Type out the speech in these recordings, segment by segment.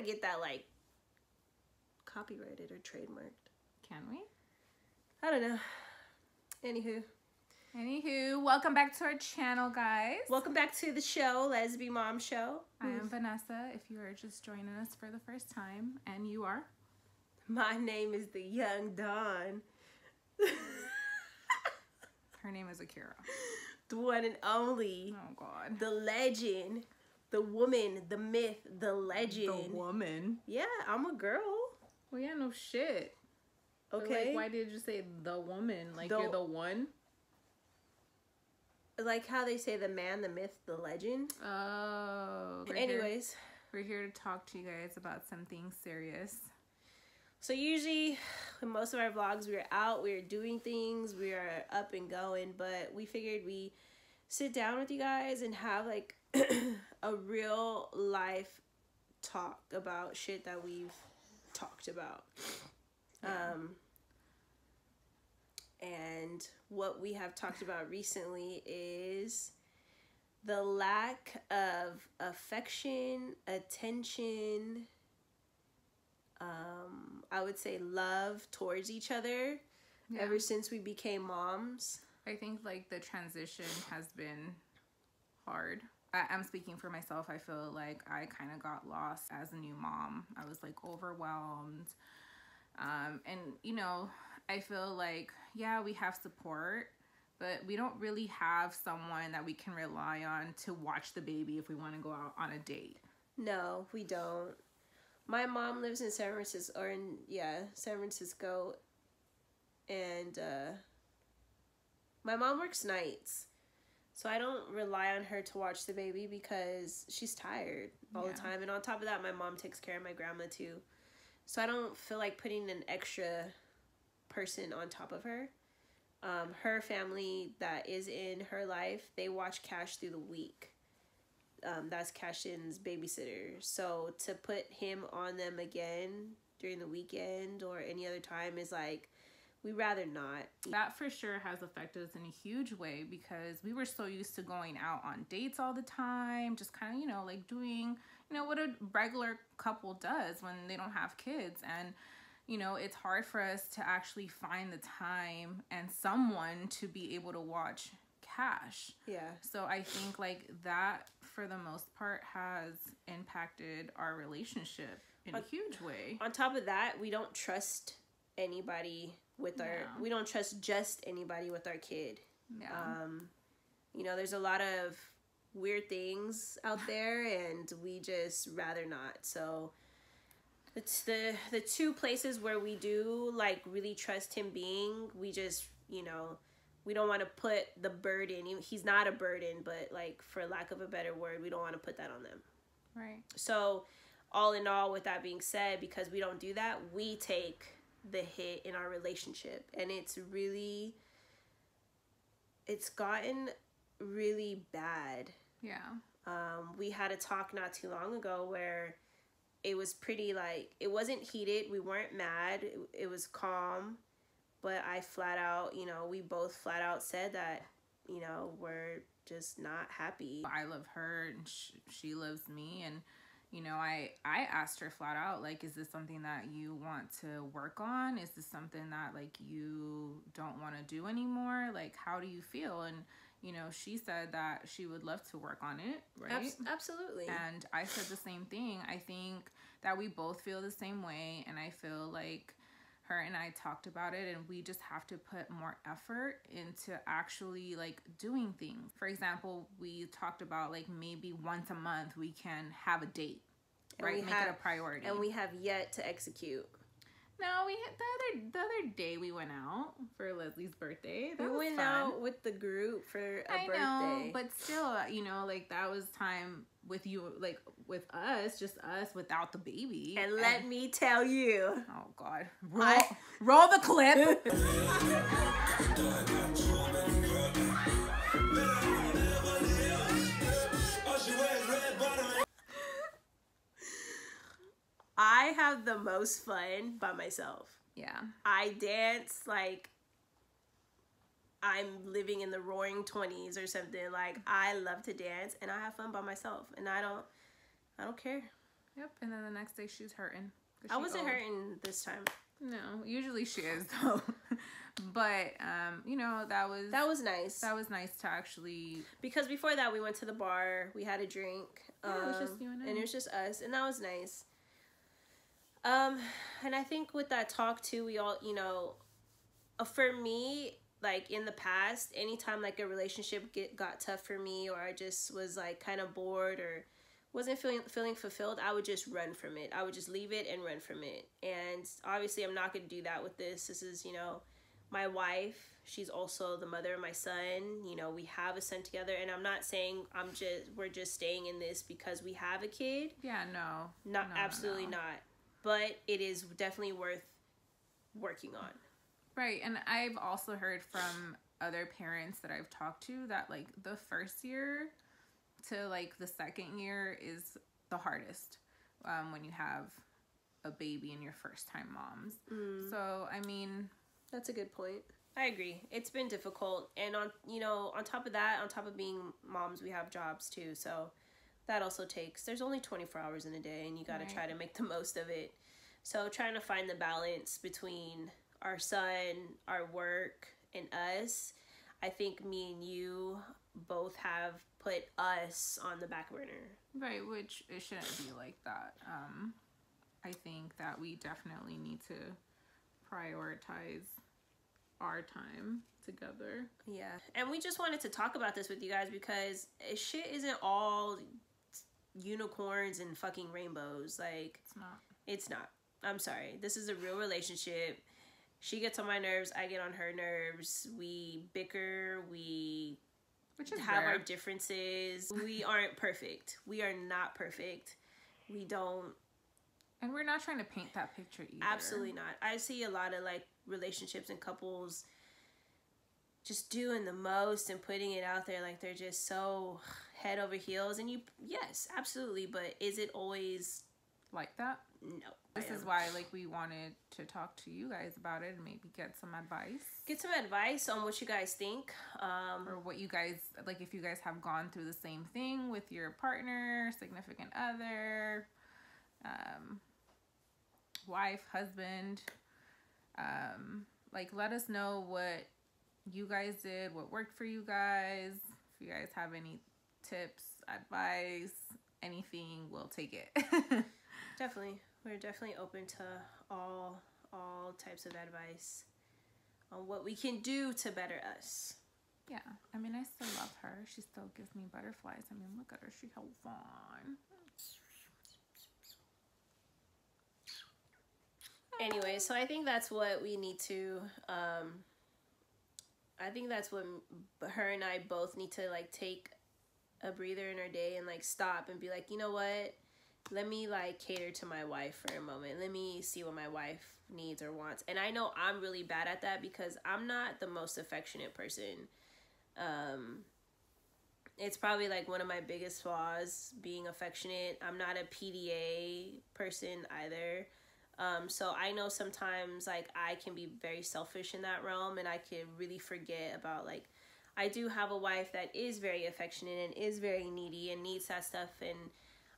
get that like copyrighted or trademarked. Can we? I don't know. Anywho, welcome back to our channel, guys. Welcome back to the show, Lesbian Mom Show. I am Vanessa, if you are just joining us for the first time, and you are? My name is the Young Dawn. Her name is Akira. The one and only. Oh, God. The legend. The woman, the myth, the legend. The woman? Yeah, I'm a girl. Well, yeah, no shit. Okay. But, like, why did you say the woman? Like, you're the one? Like how they say the man, the myth, the legend. Oh. Anyways. We're here to talk to you guys about something serious. So usually, in most of our vlogs, we're out, we're doing things, we are up and going. But we figured we sit down with you guys and have like a real life talk about shit that we've talked about. Yeah. And what we have talked about recently is the lack of affection, attention, I would say love towards each other ever since we became moms. I think like the transition has been hard. I'm speaking for myself. I feel like I kind of got lost as a new mom. I was like overwhelmed. And you know, I feel like, yeah, we have support, but we don't really have someone that we can rely on to watch the baby if we want to go out on a date. No, we don't. My mom lives in San Francisco, and my mom works nights, so I don't rely on her to watch the baby because she's tired all the time. And on top of that, my mom takes care of my grandma too, so I don't feel like putting an extra person on top of her. Her family that is in her life, they watch Cash through the week. That's Cashin's babysitter. So to put him on them again during the weekend or any other time is like, we'd rather not. That for sure has affected us in a huge way because we were so used to going out on dates all the time, just kind of, you know, like doing, you know, what a regular couple does when they don't have kids. And, you know, it's hard for us to actually find the time and someone to be able to watch Cash. Yeah. So I think like that for the most part has impacted our relationship in a huge way. On top of that, we don't trust anybody with we don't trust just anybody with our kid. Yeah. You know, there's a lot of weird things out there and we just rather not. So it's the two places where we do like really trust him being, we just, you know, we don't want to put the burden. He's not a burden, but like for lack of a better word, we don't want to put that on them. Right. So all in all, with that being said, because we don't do that, we take the hit in our relationship. And it's gotten really bad. Yeah. We had a talk not too long ago where it was pretty like, it wasn't heated. We weren't mad. It was calm. But I flat out, you know, we both flat out said that, you know, we're just not happy. I love her and she loves me. And, you know, I asked her flat out, like, is this something that you want to work on? Is this something that, like, you don't want to do anymore? Like, how do you feel? And, you know, she said that she would love to work on it, right? Absolutely. And I said the same thing. I think that we both feel the same way. And I feel like her and I talked about it, and we just have to put more effort into actually like doing things. For example, we talked about like maybe once a month we can have a date, right? Make it a priority. And we have yet to execute. No, we had the other day we went out for Leslie's birthday. That was went fun. out with the group for a birthday. I know, but still, you know, like that was time with you, like with us, just us without the baby. And let me tell you. Oh God, roll the clip. I have the most fun by myself. Yeah. I dance like I'm living in the roaring 20s or something. Like I love to dance and I have fun by myself and I don't care. Yep. And then the next day she's hurting. I wasn't hurting this time. No, usually she is though. But you know, that was nice. That was nice to actually, because before that we went to the bar, we had a drink. It was just you and I. And it was just us, and that was nice. And I think with that talk too, we all, you know, for me, like in the past, anytime like a relationship got tough for me, or I just was like kind of bored or wasn't feeling fulfilled, I would just run from it. I would just leave it and run from it. And obviously I'm not going to do that with this. This is, you know, my wife. She's also the mother of my son. You know, we have a son together, and I'm not saying we're just staying in this because we have a kid. Yeah, no. Absolutely not. But it is definitely worth working on. Right. And I've also heard from other parents that I've talked to that like the first year to like the second year is the hardest when you have a baby and you're first time moms. So, I mean, that's a good point. I agree. It's been difficult. And on top of that, on top of being moms, we have jobs too. So that also there's only 24 hours in a day, and you got to try to make the most of it. So trying to find the balance between our son, our work, and us. I think me and you both have put us on the back burner. Right, which it shouldn't be like that. I think that we definitely need to prioritize our time together. Yeah, and we just wanted to talk about this with you guys because shit isn't all unicorns and fucking rainbows. Like, it's not. I'm sorry. This is a real relationship. She gets on my nerves. I get on her nerves. We bicker. We have our differences. We aren't perfect. We are not perfect. We don't. And we're not trying to paint that picture either. Absolutely not. I see a lot of like relationships and couples just doing the most and putting it out there like they're just so head over heels. And yes, absolutely. But is it always like that? No. This is why like we wanted to talk to you guys about it and maybe get some advice. Get some advice on what you guys think. Or what you guys, like if you guys have gone through the same thing with your partner, significant other, wife, husband. Like let us know what you guys did, what worked for you guys. If you guys have any tips, advice, anything, we'll take it. Definitely. We're definitely open to all types of advice on what we can do to better us. Yeah. I mean, I still love her. She still gives me butterflies. I mean, look at her. She's so fun. Anyway, so I think that's what we need to, I think that's what her and I both need to, like, take a breather in our day and, like, stop and be like, you know what? Let me, like, cater to my wife for a moment. Let me see what my wife needs or wants. And I know I'm really bad at that because I'm not the most affectionate person. It's probably, like, one of my biggest flaws, being affectionate. I'm not a PDA person either. So I know sometimes, like, I can be very selfish in that realm, and I can really forget about, like, I do have a wife that is very affectionate and is very needy and needs that stuff, and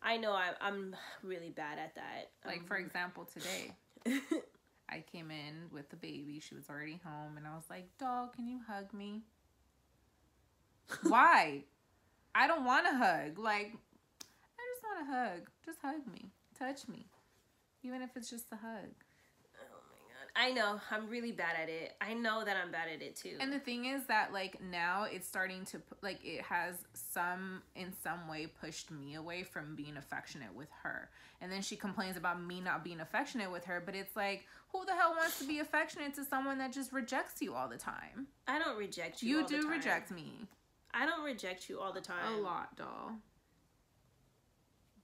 I know I'm really bad at that. Like, for example, today, I came in with the baby. She was already home, and I was like, dog, can you hug me? Why? I don't want a hug. Like, I just want a hug. Just hug me. Touch me. Even if it's just a hug. Oh my God. I know. I'm really bad at it. I know that I'm bad at it too. And the thing is that, like, now it's starting to, like, it has in some way pushed me away from being affectionate with her. And then she complains about me not being affectionate with her. But it's like, who the hell wants to be affectionate to someone that just rejects you all the time? I don't reject you all the time. You do reject me. I don't reject you all the time. A lot, doll.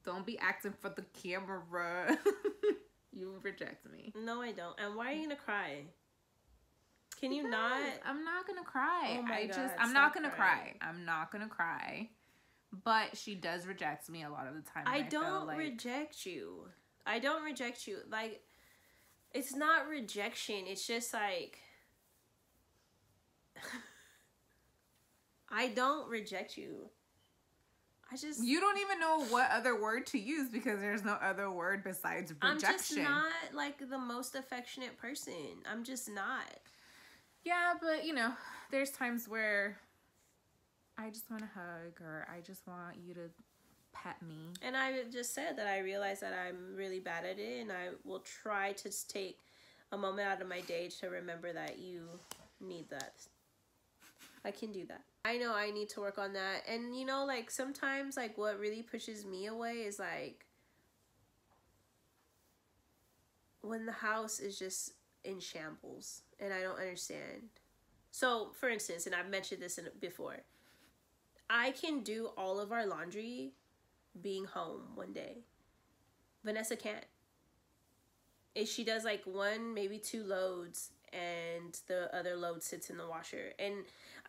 Don't be acting for the camera. You reject me. No, I don't. And why are you gonna cry? Can you not? I'm not gonna cry. Oh my God, I'm not gonna cry. I'm not gonna cry. But she does reject me a lot of the time. I don't reject you. I don't reject you. Like, it's not rejection. It's just like, I don't reject you. You don't even know what other word to use because there's no other word besides rejection. I'm just not like the most affectionate person. I'm just not. Yeah, but you know, there's times where I just want a hug or I just want you to pet me. And I just said that I realize that I'm really bad at it, and I will try to just take a moment out of my day to remember that you need that. I can do that. I know I need to work on that. And you know, like sometimes like what really pushes me away is like when the house is just in shambles and I don't understand. So for instance, and I've mentioned this before, I can do all of our laundry being home one day. Vanessa can't. If she does like 1, maybe 2 loads and the other load sits in the washer, and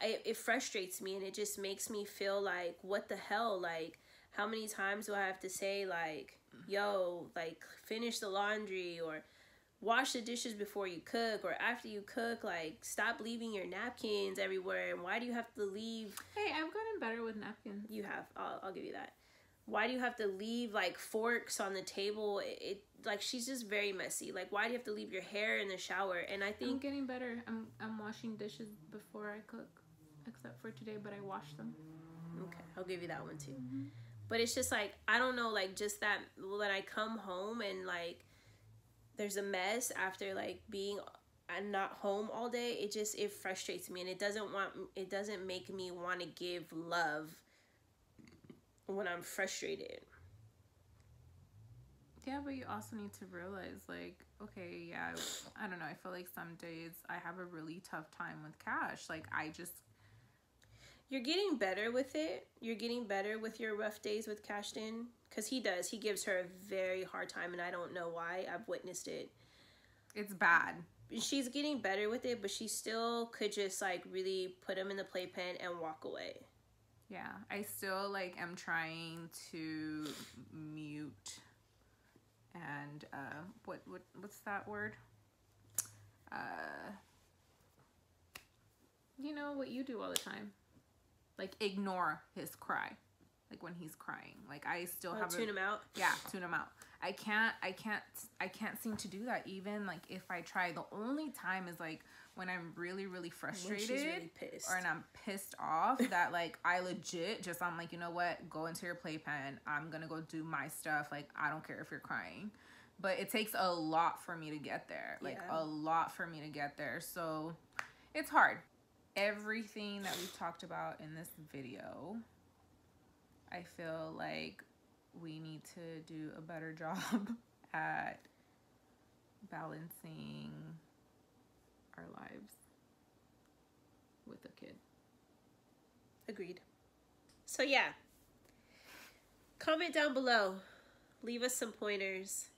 it frustrates me, and it just makes me feel like, what the hell, like how many times do I have to say like, yo, like finish the laundry or wash the dishes before you cook, or after you cook, like stop leaving your napkins everywhere, and why do you have to leave? Hey, I've gotten better with napkins. You have. I'll give you that. Why do you have to leave like forks on the table? It like, she's just very messy. Like, why do you have to leave your hair in the shower? And I think I'm getting better. I'm washing dishes before I cook, except for today, but I wash them. Okay, I'll give you that one too. Mm-hmm. But it's just like, I don't know, like just that when I come home and like there's a mess after like being not home all day, it frustrates me, and it doesn't make me want to give love when I'm frustrated. Yeah, but you also need to realize, like, okay, yeah, I don't know, I feel like some days I have a really tough time with cash. Like, You're getting better with it. You're getting better with your rough days with Cashton. Because he gives her a very hard time, and I don't know why. I've witnessed it. It's bad. She's getting better with it, but she still could just, like, really put him in the playpen and walk away. Yeah, I still, like, am trying to mute and, what's that word? You know what you do all the time? Like, ignore his cry. Like, when he's crying. Like, I still have tune him out? Yeah, tune him out. I can't seem to do that. Even, like, if I try. The only time is, like, when I'm really, really frustrated. When she's really pissed. Or and I'm pissed off that, like, I legit just, I'm like, you know what? Go into your playpen. I'm gonna go do my stuff. Like, I don't care if you're crying. But it takes a lot for me to get there. Like, a lot for me to get there. So, it's hard. Everything that we've talked about in this video, I feel like we need to do a better job at balancing our lives with a kid. Agreed. So yeah, comment down below. Leave us some pointers.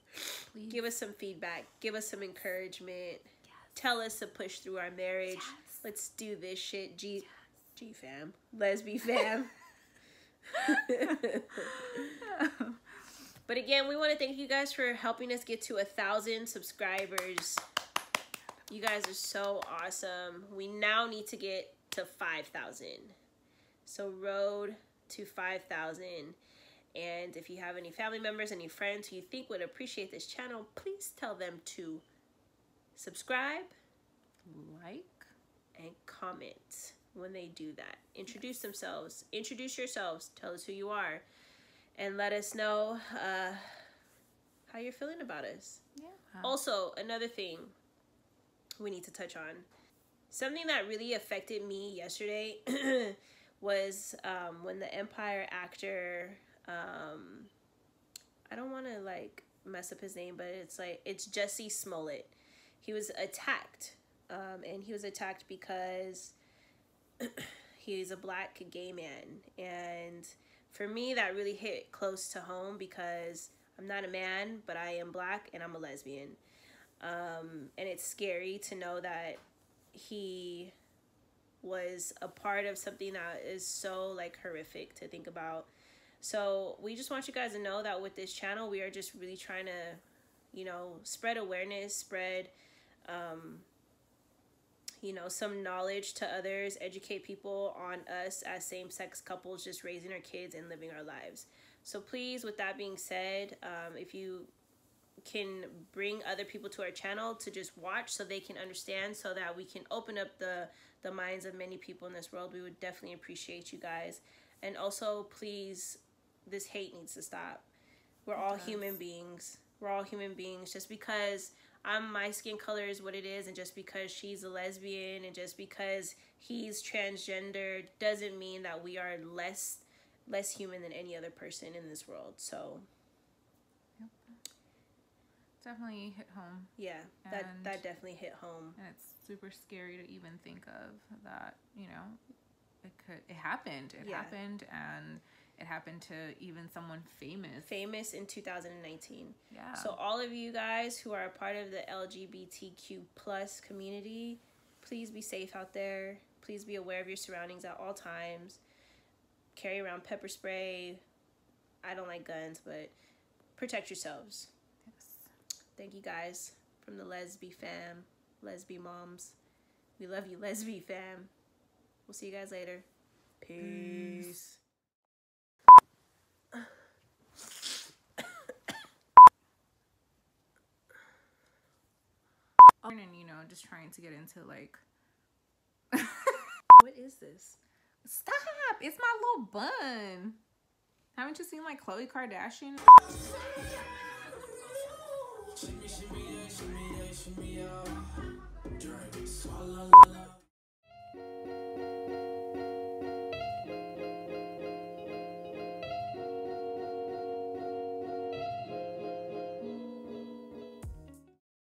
Please. Give us some feedback. Give us some encouragement. Yes. Tell us to push through our marriage. Yes. Let's do this shit. G fam. Lesbi fam. But again, we want to thank you guys for helping us get to 1,000 subscribers. You guys are so awesome. We now need to get to 5,000. So road to 5,000. And if you have any family members, any friends who you think would appreciate this channel, please tell them to subscribe, like, and comment when they do that. Introduce themselves. Introduce yourselves. Tell us who you are. And let us know how you're feeling about us. Yeah. Also, another thing we need to touch on. Something that really affected me yesterday was when the Empire actor, I don't want to like mess up his name, but it's Jesse Smollett. He was attacked, and he was attacked because he's a black gay man. And for me, that really hit close to home because I'm not a man, but I am black and I'm a lesbian. And it's scary to know that he was a part of something that is so like horrific to think about. So we just want you guys to know that with this channel, we are just really trying to, you know, spread awareness, spread, some knowledge to others, educate people on us as same-sex couples just raising our kids and living our lives. So please, with that being said, if you can bring other people to our channel to just watch so they can understand, so that we can open up the minds of many people in this world, we would definitely appreciate you guys. And also, please, this hate needs to stop. We're all human beings. We're all human beings. Just because my skin color is what it is, and just because she's a lesbian, and just because he's transgender, doesn't mean that we are less human than any other person in this world. So yep. Definitely hit home. Yeah, that definitely hit home. And it's super scary to even think of that, it happened. It happened, and it happened to even someone famous in 2019. Yeah. So all of you guys who are a part of the LGBTQ plus community, please be safe out there. Please be aware of your surroundings at all times. Carry around pepper spray. I don't like guns, but protect yourselves. Yes. Thank you guys from the Lesbi fam, Lesbi moms. We love you, Lesbi fam. We'll see you guys later. Peace. And just trying to get into like what is this? Stop! It's my little bun. Haven't you seen like Khloe Kardashian? Shimmy, shimmy, yeah, shimmy, yeah, shimmy, yeah. Drink, swallow,